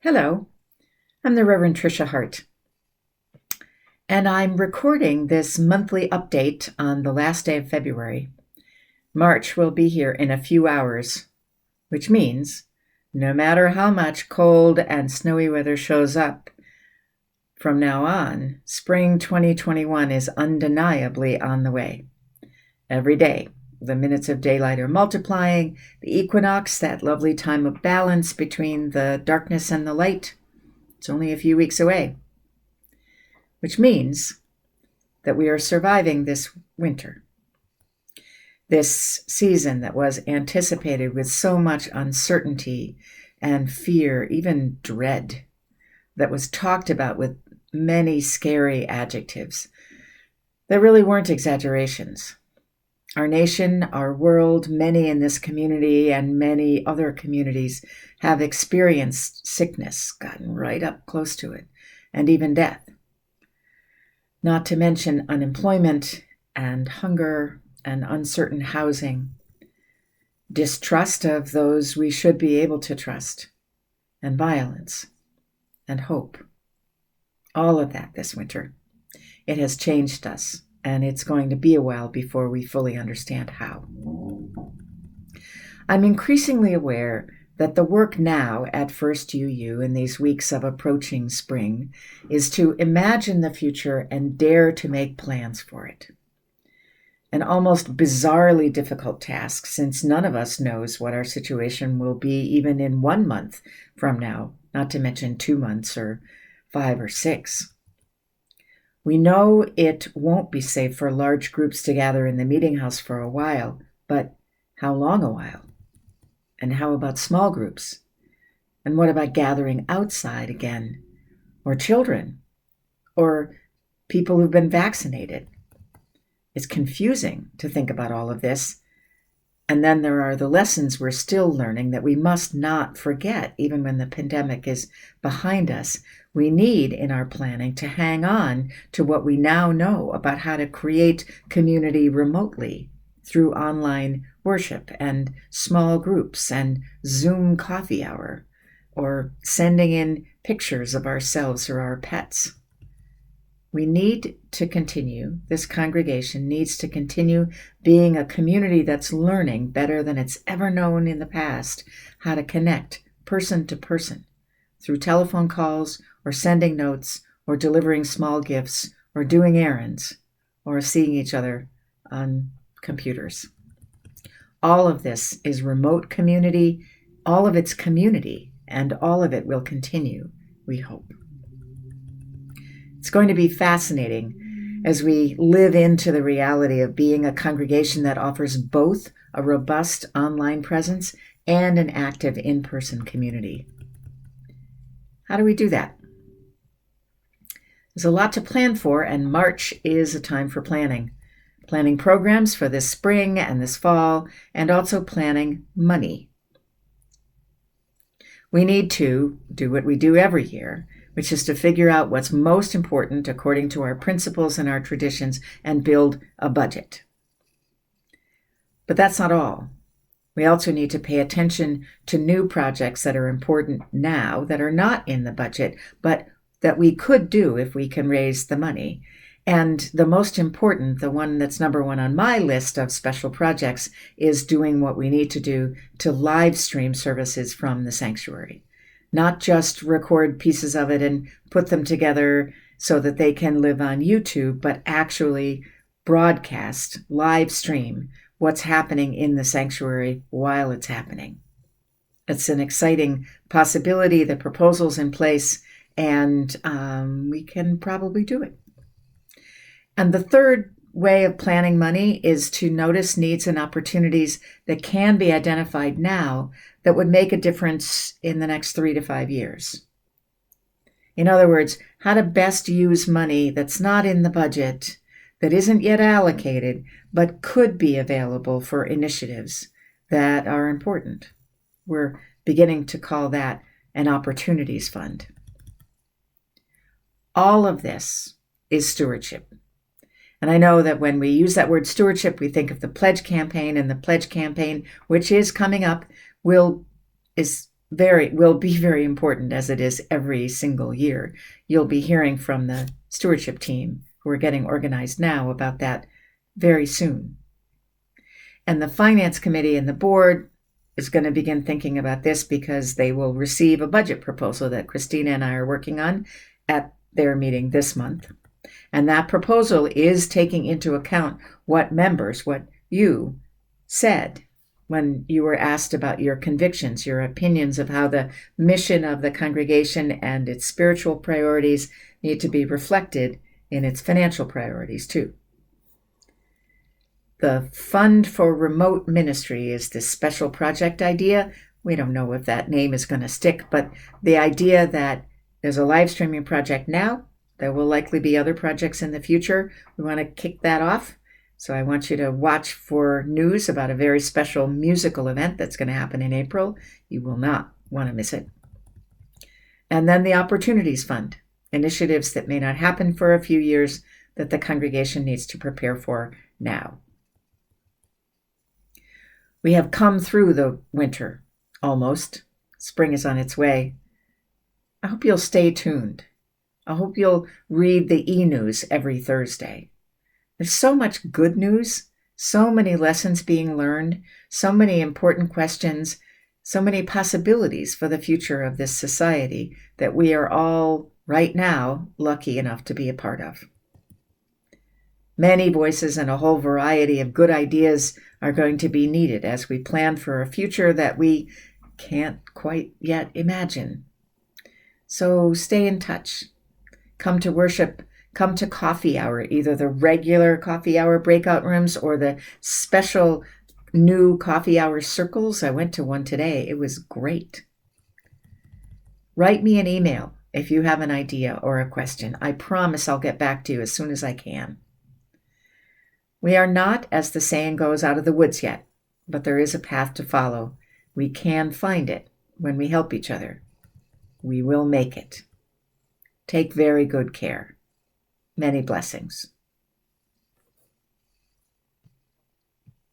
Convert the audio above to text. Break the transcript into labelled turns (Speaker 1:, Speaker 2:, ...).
Speaker 1: Hello, I'm the Reverend Tricia Hart, and I'm recording this monthly update on the last day of February. March will be here in a few hours, which means no matter how much cold and snowy weather shows up, from now on, spring 2021 is undeniably on the way. Every day, the minutes of daylight are multiplying, the equinox, that lovely time of balance between the darkness and the light, it's only a few weeks away, which means that we are surviving this winter. This season that was anticipated with so much uncertainty and fear, even dread, that was talked about with many scary adjectives. There really weren't exaggerations. Our nation, our world, many in this community and many other communities have experienced sickness, gotten right up close to it, and even death. Not to mention unemployment and hunger and uncertain housing, distrust of those we should be able to trust, and violence and hope. All of that this winter. It has changed us, and it's going to be a while before we fully understand how. I'm increasingly aware that the work now at First UU in these weeks of approaching spring is to imagine the future and dare to make plans for it. An almost bizarrely difficult task, since none of us knows what our situation will be even in 1 month from now, not to mention 2 months or 5 or 6. We know it won't be safe for large groups to gather in the meeting house for a while, but how long a while? And how about small groups? And what about gathering outside again? Or children? Or people who've been vaccinated? It's confusing to think about all of this. And then there are the lessons we're still learning that we must not forget, even when the pandemic is behind us. We need, in our planning, to hang on to what we now know about how to create community remotely through online worship and small groups and Zoom coffee hour, or sending in pictures of ourselves or our pets. We need to continue, this congregation needs to continue being a community that's learning better than it's ever known in the past how to connect person to person through telephone calls or sending notes or delivering small gifts or doing errands or seeing each other on computers. All of this is remote community, all of it's community, and all of it will continue, we hope. It's going to be fascinating as we live into the reality of being a congregation that offers both a robust online presence and an active in-person community. How do we do that? There's a lot to plan for, and March is a time for planning. Planning programs for this spring and this fall, and also planning money. We need to do what we do every year, which is to figure out what's most important according to our principles and our traditions and build a budget. But that's not all. We also need to pay attention to new projects that are important now that are not in the budget, but that we could do if we can raise the money. And the most important, the one that's number one on my list of special projects, is doing what we need to do to live stream services from the sanctuary. Not just record pieces of it and put them together so that they can live on YouTube, but actually broadcast, live stream what's happening in the sanctuary while it's happening. It's an exciting possibility. The proposal's in place, and we can probably do it. And the third way of planning money is to notice needs and opportunities that can be identified now that would make a difference in the next 3 to 5 years. In other words, how to best use money that's not in the budget, that isn't yet allocated, but could be available for initiatives that are important. We're beginning to call that an opportunities fund. All of this is stewardship. And I know that when we use that word stewardship, we think of the pledge campaign, and the pledge campaign, which is coming up, is will be very important, as it is every single year. You'll be hearing from the stewardship team who are getting organized now about that very soon. And the finance committee and the board is going to begin thinking about this because they will receive a budget proposal that Christina and I are working on at their meeting this month. And that proposal is taking into account what you said when you were asked about your convictions, your opinions of how the mission of the congregation and its spiritual priorities need to be reflected in its financial priorities too. The Fund for Remote Ministry is this special project idea. We don't know if that name is going to stick, but the idea that there's a live streaming project now, there will likely be other projects in the future. We want to kick that off. So I want you to watch for news about a very special musical event that's going to happen in April. You will not want to miss it. And then the Opportunities Fund, initiatives that may not happen for a few years that the congregation needs to prepare for now. We have come through the winter, almost. Spring is on its way. I hope you'll stay tuned. I hope you'll read the e-news every Thursday. There's so much good news, so many lessons being learned, so many important questions, so many possibilities for the future of this society that we are all, right now, lucky enough to be a part of. Many voices and a whole variety of good ideas are going to be needed as we plan for a future that we can't quite yet imagine. So stay in touch. Come to worship. Come to coffee hour, either the regular coffee hour breakout rooms or the special new coffee hour circles. I went to one today. It was great. Write me an email if you have an idea or a question. I promise I'll get back to you as soon as I can. We are not, as the saying goes, out of the woods yet, but there is a path to follow. We can find it when we help each other. We will make it. Take very good care. Many blessings.